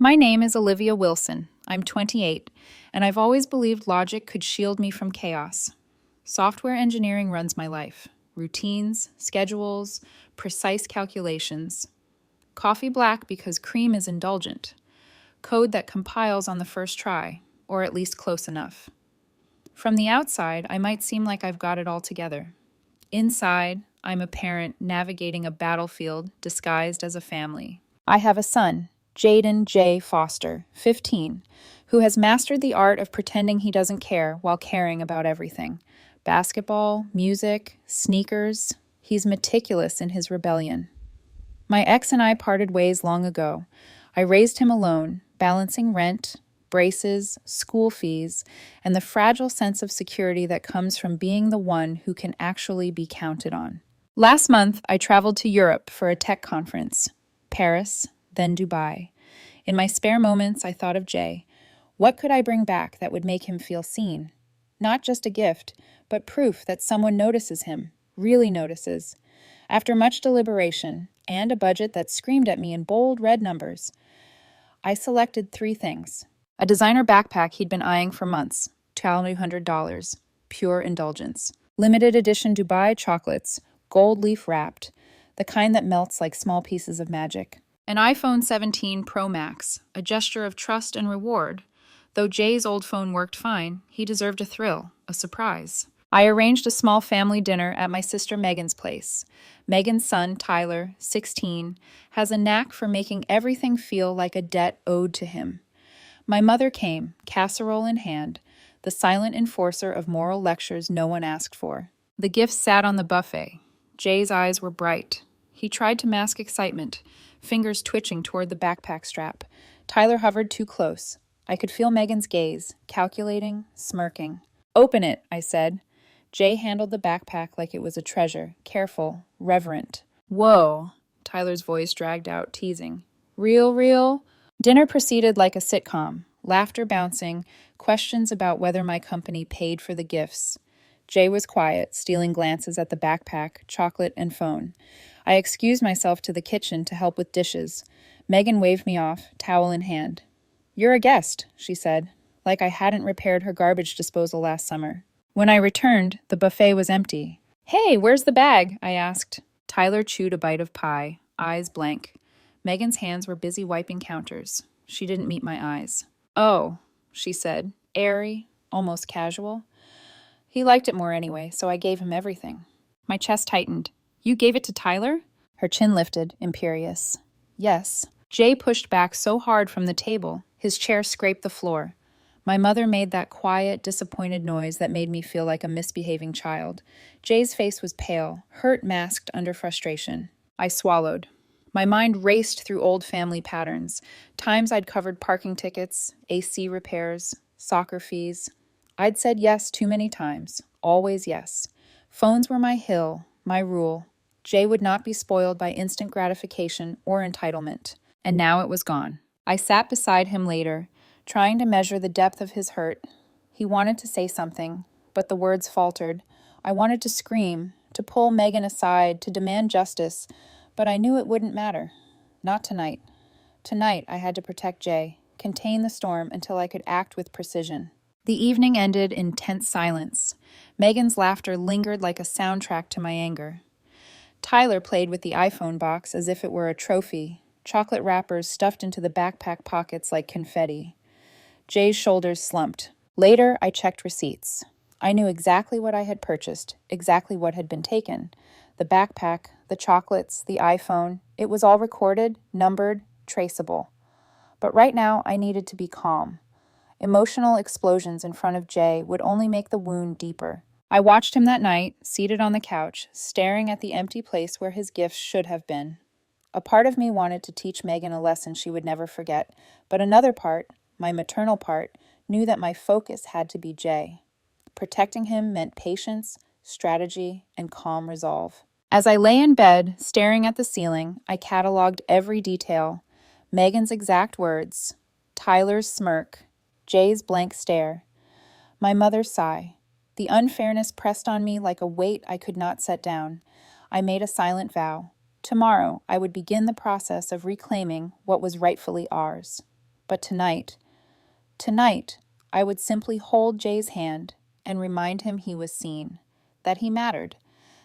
My name is Olivia Wilson. I'm 28, and I've always believed logic could shield me from chaos. Software engineering runs my life routines, schedules, precise calculations. Coffee black because cream is indulgent. Code that compiles on the first try, or at least close enough. From the outside, I might seem like I've got it all together. Inside, I'm a parent navigating a battlefield disguised as a family. I have a son, Jaden J. Foster, 15, who has mastered the art of pretending he doesn't care while caring about everything. Basketball, music, sneakers. He's meticulous in his rebellion. My ex and I parted ways long ago. I raised him alone, balancing rent, braces, school fees, and the fragile sense of security that comes from being the one who can actually be counted on. Last month, I traveled to Europe for a tech conference. Paris, then Dubai. In my spare moments, I thought of Jay. What could I bring back that would make him feel seen? Not just a gift, but proof that someone notices him, really notices. After much deliberation, and a budget that screamed at me in bold red numbers, I selected three things. A designer backpack he'd been eyeing for months, $200, pure indulgence. Limited edition Dubai chocolates, gold leaf wrapped, the kind that melts like small pieces of magic. An iPhone 17 Pro Max, a gesture of trust and reward. Though Jay's old phone worked fine, he deserved a thrill, a surprise. I arranged a small family dinner at my sister Megan's place. Megan's son, Tyler, 16, has a knack for making everything feel like a debt owed to him. My mother came, casserole in hand, the silent enforcer of moral lectures no one asked for. The gifts sat on the buffet. Jay's eyes were bright. He tried to mask excitement, fingers twitching toward the backpack strap. Tyler hovered too close. I could feel Megan's gaze, calculating, smirking. "Open it," I said. Jay handled the backpack like it was a treasure, careful, reverent. "Whoa," Tyler's voice dragged out, teasing. Real? Dinner proceeded like a sitcom, laughter bouncing, questions about whether my company paid for the gifts. Jay was quiet, stealing glances at the backpack, chocolate, and phone. I excused myself to the kitchen to help with dishes. Megan waved me off, towel in hand. "You're a guest," she said, like I hadn't repaired her garbage disposal last summer. When I returned, the buffet was empty. "Hey, where's the bag?" I asked. Tyler chewed a bite of pie, eyes blank. Megan's hands were busy wiping counters. She didn't meet my eyes. "Oh," she said, airy, almost casual. He liked it more anyway, so I gave him everything. My chest tightened. "You gave it to Tyler?" Her chin lifted, imperious. "Yes." Jay pushed back so hard from the table, his chair scraped the floor. My mother made that quiet, disappointed noise that made me feel like a misbehaving child. Jay's face was pale, hurt masked under frustration. I swallowed. My mind raced through old family patterns, times I'd covered parking tickets, AC repairs, soccer fees. I'd said yes too many times, always yes. Phones were my hill, my rule. Jay would not be spoiled by instant gratification or entitlement. And now it was gone. I sat beside him later, trying to measure the depth of his hurt. He wanted to say something, but the words faltered. I wanted to scream, to pull Megan aside, to demand justice, but I knew it wouldn't matter. Not tonight. Tonight I had to protect Jay, contain the storm until I could act with precision. The evening ended in tense silence. Megan's laughter lingered like a soundtrack to my anger. Tyler played with the iPhone box as if it were a trophy, chocolate wrappers stuffed into the backpack pockets like confetti. Jay's shoulders slumped. Later, I checked receipts. I knew exactly what I had purchased, exactly what had been taken. The backpack, the chocolates, the iPhone, it was all recorded, numbered, traceable. But right now, I needed to be calm. Emotional explosions in front of Jay would only make the wound deeper. I watched him that night, seated on the couch, staring at the empty place where his gifts should have been. A part of me wanted to teach Megan a lesson she would never forget, but another part, my maternal part, knew that my focus had to be Jay. Protecting him meant patience, strategy, and calm resolve. As I lay in bed, staring at the ceiling, I cataloged every detail. Megan's exact words, Tyler's smirk, Jay's blank stare, my mother's sigh. The unfairness pressed on me like a weight I could not set down. I made a silent vow. Tomorrow, I would begin the process of reclaiming what was rightfully ours. But tonight, I would simply hold Jay's hand and remind him he was seen, that he mattered,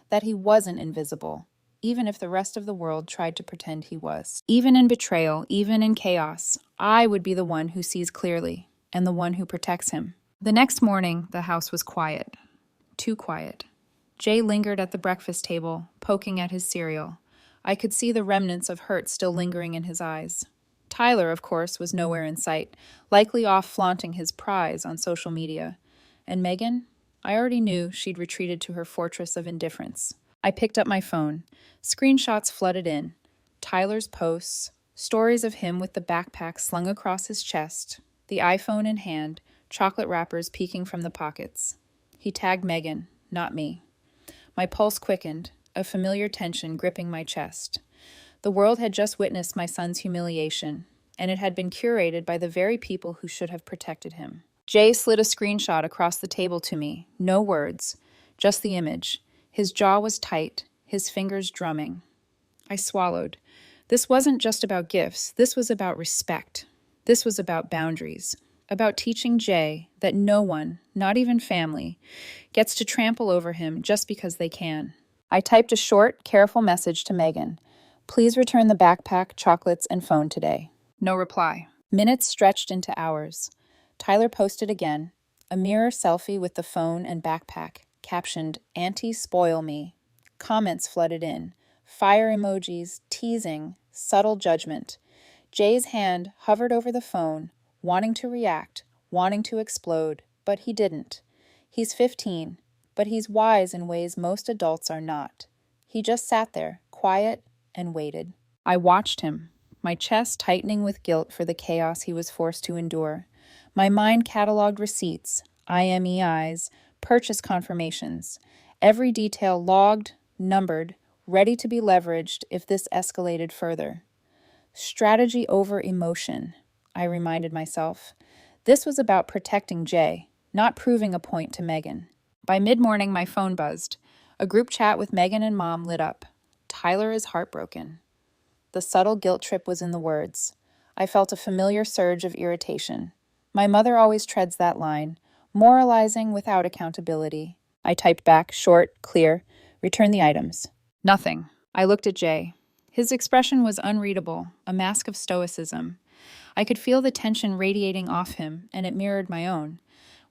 that he wasn't invisible, even if the rest of the world tried to pretend he was. Even in betrayal, even in chaos, I would be the one who sees clearly and the one who protects him. The next morning, the house was quiet. Too quiet. Jay lingered at the breakfast table, poking at his cereal. I could see the remnants of hurt still lingering in his eyes. Tyler, of course, was nowhere in sight, likely off flaunting his prize on social media. And Megan? I already knew she'd retreated to her fortress of indifference. I picked up my phone. Screenshots flooded in. Tyler's posts, stories of him with the backpack slung across his chest, the iPhone in hand, chocolate wrappers peeking from the pockets. He tagged Megan, not me. My pulse quickened, a familiar tension gripping my chest. The world had just witnessed my son's humiliation, and it had been curated by the very people who should have protected him. Jay slid a screenshot across the table to me, no words, just the image. His jaw was tight, his fingers drumming. I swallowed. This wasn't just about gifts, this was about respect. This was about boundaries, about teaching Jay that no one, not even family, gets to trample over him just because they can. I typed a short, careful message to Megan. Please return the backpack, chocolates, and phone today. No reply. Minutes stretched into hours. Tyler posted again, a mirror selfie with the phone and backpack, captioned, "Auntie spoil me." Comments flooded in. Fire emojis, teasing, subtle judgment. Jay's hand hovered over the phone, wanting to react, wanting to explode, but he didn't. He's 15, but he's wise in ways most adults are not. He just sat there, quiet, and waited. I watched him, my chest tightening with guilt for the chaos he was forced to endure. My mind cataloged receipts, IMEIs, purchase confirmations, every detail logged, numbered, ready to be leveraged if this escalated further. Strategy over emotion, I reminded myself. This was about protecting Jay, not proving a point to Megan. By mid-morning, my phone buzzed. A group chat with Megan and Mom lit up. Tyler is heartbroken. The subtle guilt trip was in the words. I felt a familiar surge of irritation. My mother always treads that line, moralizing without accountability. I typed back, short, clear, return the items. Nothing. I looked at Jay. His expression was unreadable, a mask of stoicism. I could feel the tension radiating off him, and it mirrored my own.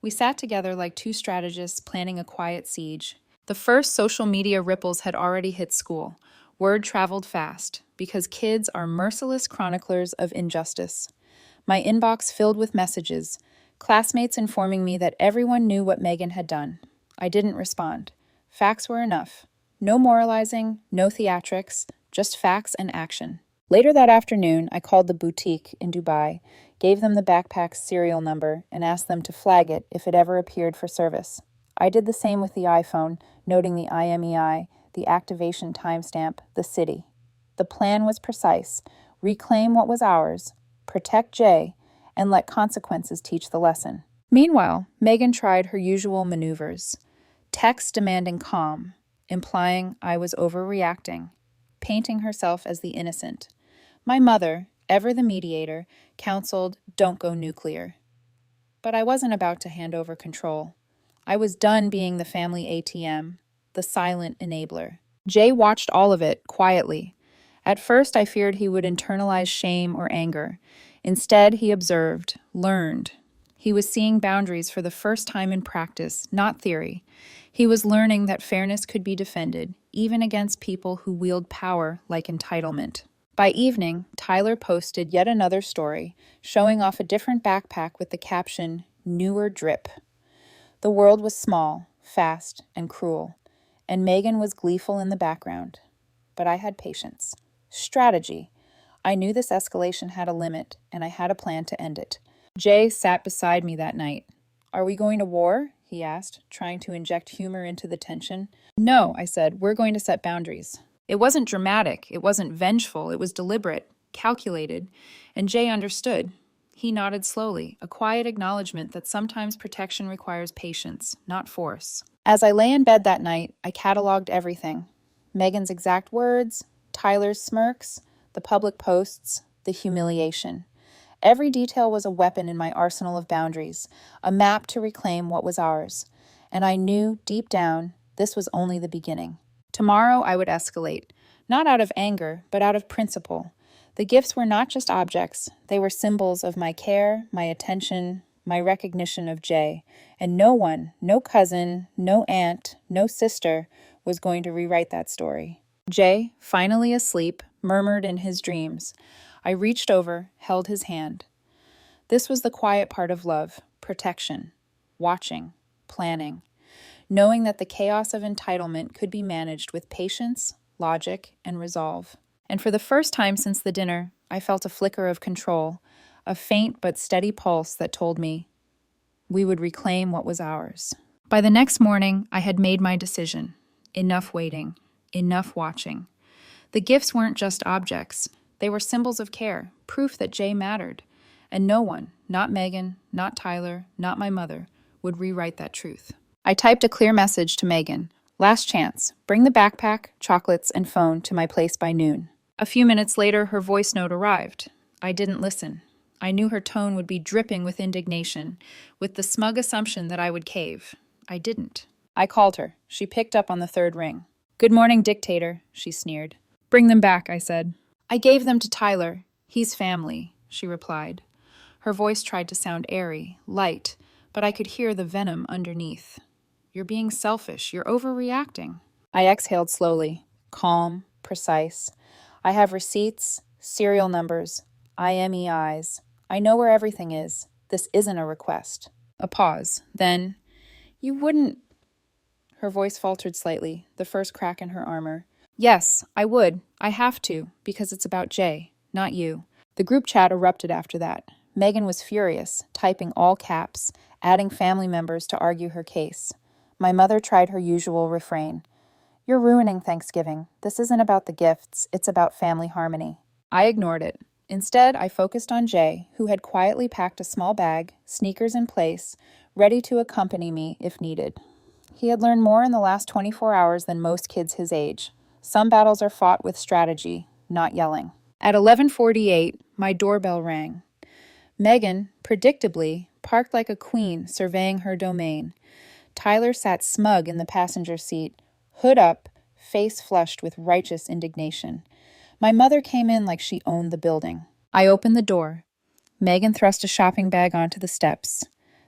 We sat together like two strategists planning a quiet siege. The first social media ripples had already hit school. Word traveled fast, because kids are merciless chroniclers of injustice. My inbox filled with messages, classmates informing me that everyone knew what Megan had done. I didn't respond. Facts were enough. No moralizing, no theatrics, just facts and action. Later that afternoon, I called the boutique in Dubai, gave them the backpack's serial number, and asked them to flag it if it ever appeared for service. I did the same with the iPhone, noting the IMEI, the activation timestamp, the city. The plan was precise: reclaim what was ours, protect Jay, and let consequences teach the lesson. Meanwhile, Megan tried her usual maneuvers. Text demanding calm, implying I was overreacting, painting herself as the innocent. My mother, ever the mediator, counseled, don't go nuclear. But I wasn't about to hand over control. I was done being the family ATM, the silent enabler. Jay watched all of it, quietly. At first, I feared he would internalize shame or anger. Instead, he observed, learned. He was seeing boundaries for the first time in practice, not theory. He was learning that fairness could be defended, even against people who wield power like entitlement. By evening, Tyler posted yet another story, showing off a different backpack with the caption, "Newer drip." The world was small, fast, and cruel, and Megan was gleeful in the background. But I had patience. Strategy. I knew this escalation had a limit, and I had a plan to end it. Jay sat beside me that night. "Are we going to war?" he asked, trying to inject humor into the tension. "No," I said, "we're going to set boundaries." It wasn't dramatic, it wasn't vengeful, it was deliberate, calculated, and Jay understood. He nodded slowly, a quiet acknowledgement that sometimes protection requires patience, not force. As I lay in bed that night, I cataloged everything. Megan's exact words, Tyler's smirks, the public posts, the humiliation. Every detail was a weapon in my arsenal of boundaries, a map to reclaim what was ours. And I knew, deep down, this was only the beginning. Tomorrow I would escalate, not out of anger, but out of principle. The gifts were not just objects, they were symbols of my care, my attention, my recognition of Jay. And no one, no cousin, no aunt, no sister, was going to rewrite that story. Jay, finally asleep, murmured in his dreams. I reached over, held his hand. This was the quiet part of love, protection, watching, planning, knowing that the chaos of entitlement could be managed with patience, logic, and resolve. And for the first time since the dinner, I felt a flicker of control, a faint but steady pulse that told me we would reclaim what was ours. By the next morning, I had made my decision. Enough waiting, enough watching. The gifts weren't just objects. They were symbols of care, proof that Jay mattered. And no one, not Megan, not Tyler, not my mother, would rewrite that truth. I typed a clear message to Megan. Last chance. Bring the backpack, chocolates, and phone to my place by noon. A few minutes later, her voice note arrived. I didn't listen. I knew her tone would be dripping with indignation, with the smug assumption that I would cave. I didn't. I called her. She picked up on the third ring. Good morning, dictator, she sneered. Bring them back, I said. I gave them to Tyler. He's family, she replied. Her voice tried to sound airy, light, but I could hear the venom underneath. You're being selfish. You're overreacting. I exhaled slowly, calm, precise. I have receipts, serial numbers, IMEIs. I know where everything is. This isn't a request. A pause. Then, you wouldn't... Her voice faltered slightly, the first crack in her armor. Yes, I would. I have to, because it's about Jay, not you. The group chat erupted after that. Megan was furious, typing all caps, adding family members to argue her case. My mother tried her usual refrain. You're ruining Thanksgiving. This isn't about the gifts, it's about family harmony. I ignored it. Instead, I focused on Jay, who had quietly packed a small bag, sneakers in place, ready to accompany me if needed. He had learned more in the last 24 hours than most kids his age. Some battles are fought with strategy, not yelling. At 11:48, my doorbell rang. Megan, predictably, parked like a queen, surveying her domain. Tyler sat smug in the passenger seat, hood up, face flushed with righteous indignation. My mother came in like she owned the building. I opened the door. Megan thrust a shopping bag onto the steps.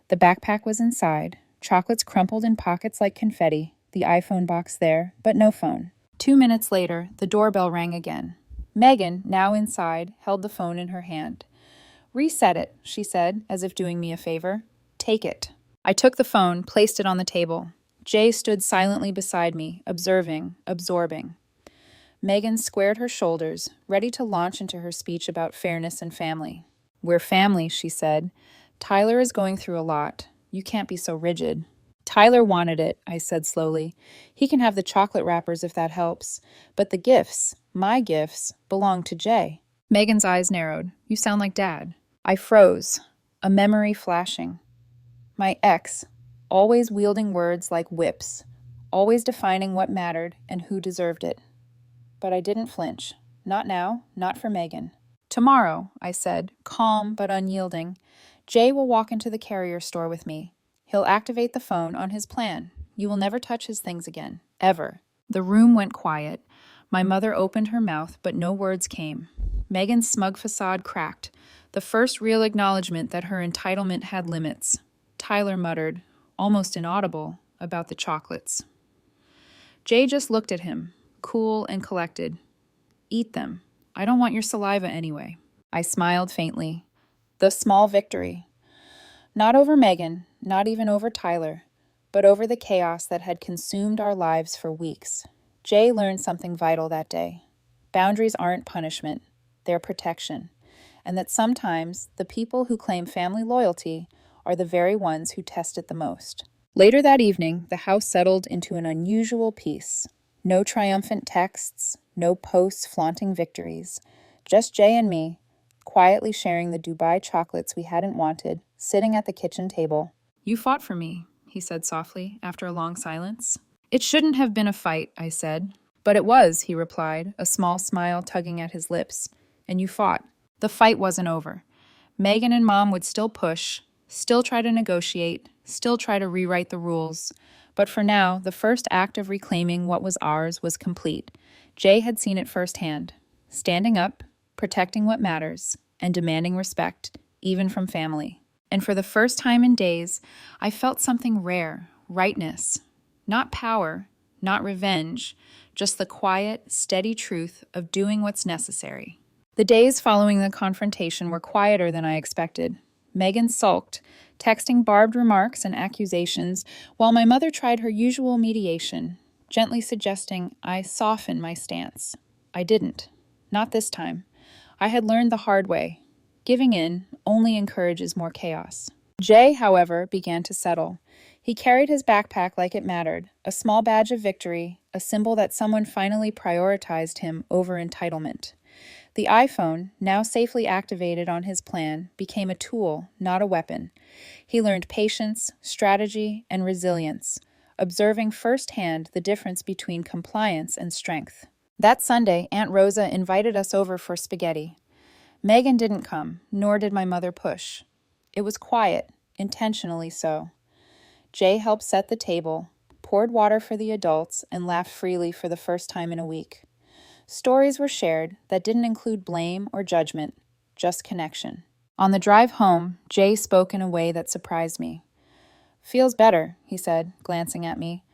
The backpack was inside, chocolates crumpled in pockets like confetti, the iPhone box there, but no phone. 2 minutes later, the doorbell rang again. Megan, now inside, held the phone in her hand. Reset it, she said, as if doing me a favor. Take it. I took the phone, placed it on the table. Jay stood silently beside me, observing, absorbing. Megan squared her shoulders, ready to launch into her speech about fairness and family. We're family, she said. Tyler is going through a lot. You can't be so rigid. Tyler wanted it, I said slowly. He can have the chocolate wrappers if that helps. But the gifts, my gifts, belong to Jay. Megan's eyes narrowed. You sound like Dad. I froze, a memory flashing. My ex, always wielding words like whips, always defining what mattered and who deserved it. But I didn't flinch. Not now, not for Megan. Tomorrow, I said, calm but unyielding, Jay will walk into the carrier store with me. He'll activate the phone on his plan. You will never touch his things again. Ever. The room went quiet. My mother opened her mouth, but no words came. Megan's smug facade cracked, the first real acknowledgement that her entitlement had limits. Tyler muttered, almost inaudible, about the chocolates. Jay just looked at him, cool and collected. Eat them. I don't want your saliva anyway. I smiled faintly. The small victory. Not over Megan, not even over Tyler, but over the chaos that had consumed our lives for weeks. Jay learned something vital that day. Boundaries aren't punishment, they're protection. And that sometimes the people who claim family loyalty are the very ones who test it the most. Later that evening, the house settled into an unusual peace. No triumphant texts, no posts flaunting victories. Just Jay and me, quietly sharing the Dubai chocolates we hadn't wanted, sitting at the kitchen table. You fought for me, he said softly, after a long silence. It shouldn't have been a fight, I said. But it was, he replied, a small smile tugging at his lips. And you fought. The fight wasn't over. Megan and Mom would still push, still try to negotiate, still try to rewrite the rules. But for now, the first act of reclaiming what was ours was complete. Jay had seen it firsthand, standing up, protecting what matters, and demanding respect, even from family. And for the first time in days, I felt something rare, rightness. Not power, not revenge, just the quiet, steady truth of doing what's necessary. The days following the confrontation were quieter than I expected. Megan sulked, texting barbed remarks and accusations, while my mother tried her usual mediation, gently suggesting I soften my stance. I didn't. Not this time. I had learned the hard way. Giving in only encourages more chaos. Jay, however, began to settle. He carried his backpack like it mattered, a small badge of victory, a symbol that someone finally prioritized him over entitlement. The iPhone, now safely activated on his plan, became a tool, not a weapon. He learned patience, strategy, and resilience, observing firsthand the difference between compliance and strength. That Sunday, Aunt Rosa invited us over for spaghetti. Megan didn't come, nor did my mother push. It was quiet, intentionally so. Jay helped set the table, poured water for the adults, and laughed freely for the first time in a week. Stories were shared that didn't include blame or judgment, just connection. On the drive home, Jay spoke in a way that surprised me. "Feels better," he said, glancing at me.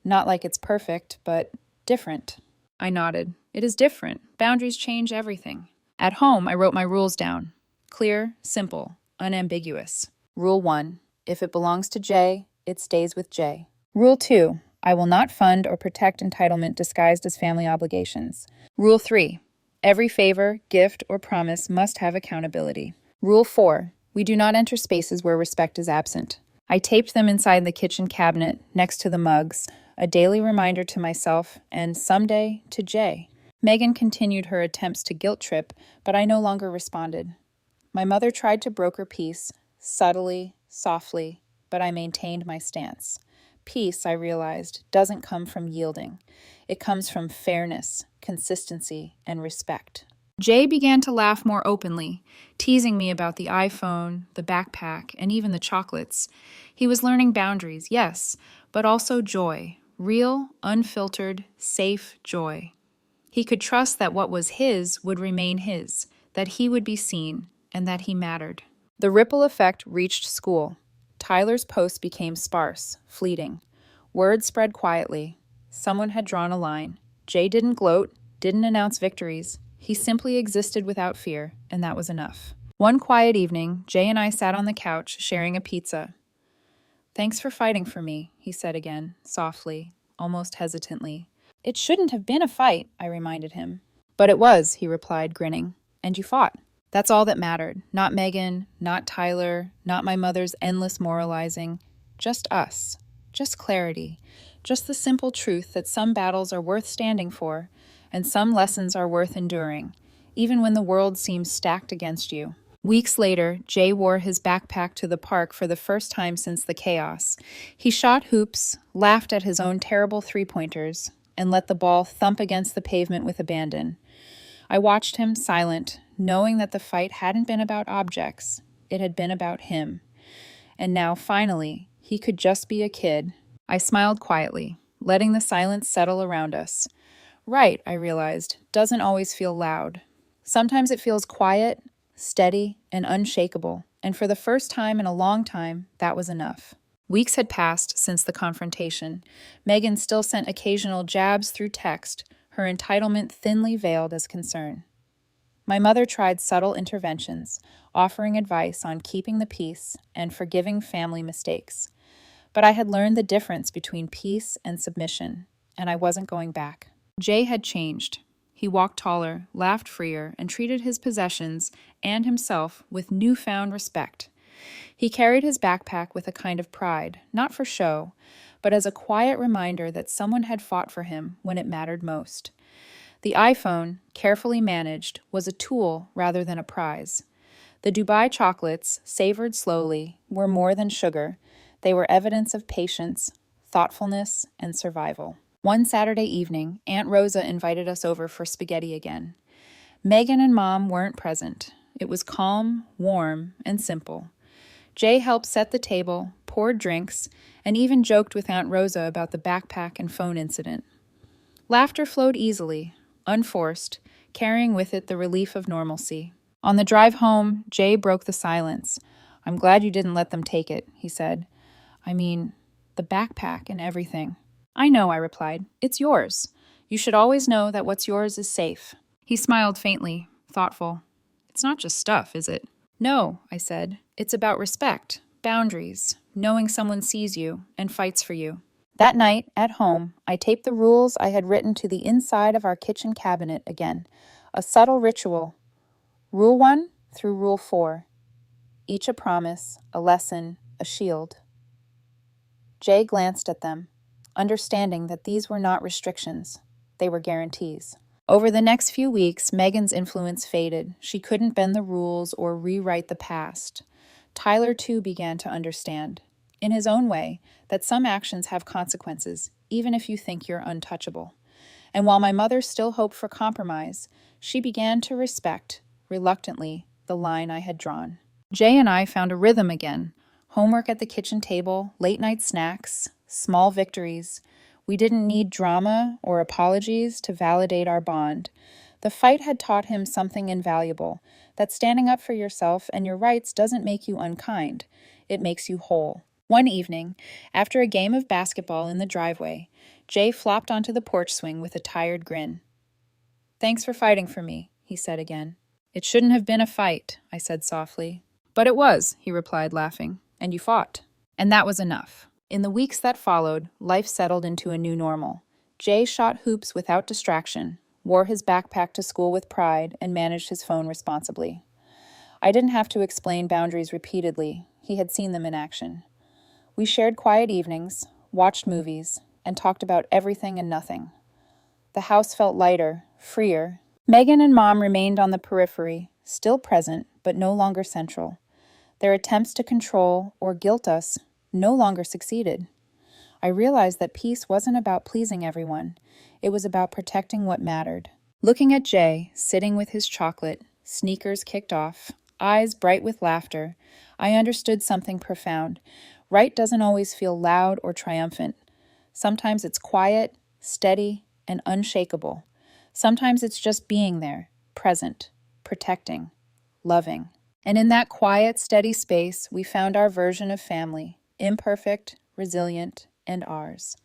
"Not like it's perfect, but different." I nodded. "It is different. Boundaries change everything." At home, I wrote my rules down. Clear, simple, unambiguous. Rule 1. If it belongs to Jay, it stays with Jay. Rule 2. I will not fund or protect entitlement disguised as family obligations. Rule 3. Every favor, gift, or promise must have accountability. Rule 4. We do not enter spaces where respect is absent. I taped them inside the kitchen cabinet next to the mugs, a daily reminder to myself and someday to Jay. Megan continued her attempts to guilt trip, but I no longer responded. My mother tried to broker peace, subtly, softly, but I maintained my stance. Peace, I realized, doesn't come from yielding. It comes from fairness, consistency, and respect. Jay began to laugh more openly, teasing me about the iPhone, the backpack, and even the chocolates. He was learning boundaries, yes, but also joy, real, unfiltered, safe joy. He could trust that what was his would remain his, that he would be seen, and that he mattered. The ripple effect reached school. Tyler's posts became sparse, fleeting. Word spread quietly. Someone had drawn a line. Jay didn't gloat, didn't announce victories. He simply existed without fear, and that was enough. One quiet evening, Jay and I sat on the couch, sharing a pizza. "Thanks for fighting for me," he said again, softly, almost hesitantly. "It shouldn't have been a fight," I reminded him. "But it was," he replied, grinning. "And you fought." That's all that mattered. Not Megan, not Tyler, not my mother's endless moralizing. Just us. Just clarity. Just the simple truth that some battles are worth standing for, and some lessons are worth enduring, even when the world seems stacked against you. Weeks later, Jay wore his backpack to the park for the first time since the chaos. He shot hoops, laughed at his own terrible three-pointers, and let the ball thump against the pavement with abandon. I watched him, silent, knowing that the fight hadn't been about objects. It had been about him. And now, finally, he could just be a kid. I smiled quietly, letting the silence settle around us. Right, I realized, doesn't always feel loud. Sometimes it feels quiet, steady, and unshakable. And for the first time in a long time, that was enough. Weeks had passed since the confrontation. Megan still sent occasional jabs through text, her entitlement thinly veiled as concern. My mother tried subtle interventions, offering advice on keeping the peace and forgiving family mistakes. But I had learned the difference between peace and submission, and I wasn't going back. Jay had changed. He walked taller, laughed freer, and treated his possessions and himself with newfound respect. He carried his backpack with a kind of pride, not for show, but as a quiet reminder that someone had fought for him when it mattered most. The iPhone, carefully managed, was a tool rather than a prize. The Dubai chocolates, savored slowly, were more than sugar. They were evidence of patience, thoughtfulness, and survival. One Saturday evening, Aunt Rosa invited us over for spaghetti again. Megan and Mom weren't present. It was calm, warm, and simple. Jay helped set the table, poured drinks, and even joked with Aunt Rosa about the backpack and phone incident. Laughter flowed easily, unforced, carrying with it the relief of normalcy. On the drive home, Jay broke the silence. "I'm glad you didn't let them take it," he said. "I mean, the backpack and everything." "I know," I replied. "It's yours. You should always know that what's yours is safe." He smiled faintly, thoughtful. "It's not just stuff, is it?" "No," I said. "It's about respect, boundaries, knowing someone sees you and fights for you." That night, at home, I taped the rules I had written to the inside of our kitchen cabinet again. A subtle ritual. Rule 1 through Rule 4. Each a promise, a lesson, a shield. Jay glanced at them, understanding that these were not restrictions. They were guarantees. Over the next few weeks, Megan's influence faded. She couldn't bend the rules or rewrite the past. Tyler, too, began to understand, in his own way, that some actions have consequences, even if you think you're untouchable. And while my mother still hoped for compromise, she began to respect, reluctantly, the line I had drawn. Jay and I found a rhythm again. Homework at the kitchen table, late-night snacks, small victories. We didn't need drama or apologies to validate our bond. The fight had taught him something invaluable, that standing up for yourself and your rights doesn't make you unkind. It makes you whole. One evening, after a game of basketball in the driveway, Jay flopped onto the porch swing with a tired grin. "Thanks for fighting for me," he said again. "It shouldn't have been a fight," I said softly. "But it was," he replied, laughing. "And you fought." And that was enough. In the weeks that followed, life settled into a new normal. Jay shot hoops without distraction, wore his backpack to school with pride, and managed his phone responsibly. I didn't have to explain boundaries repeatedly. He had seen them in action. We shared quiet evenings, watched movies, and talked about everything and nothing. The house felt lighter, freer. Megan and Mom remained on the periphery, still present, but no longer central. Their attempts to control or guilt us no longer succeeded. I realized that peace wasn't about pleasing everyone. It was about protecting what mattered. Looking at Jay, sitting with his chocolate, sneakers kicked off, eyes bright with laughter, I understood something profound. Right doesn't always feel loud or triumphant. Sometimes it's quiet, steady, and unshakable. Sometimes it's just being there, present, protecting, loving. And in that quiet, steady space, we found our version of family, imperfect, resilient, and ours.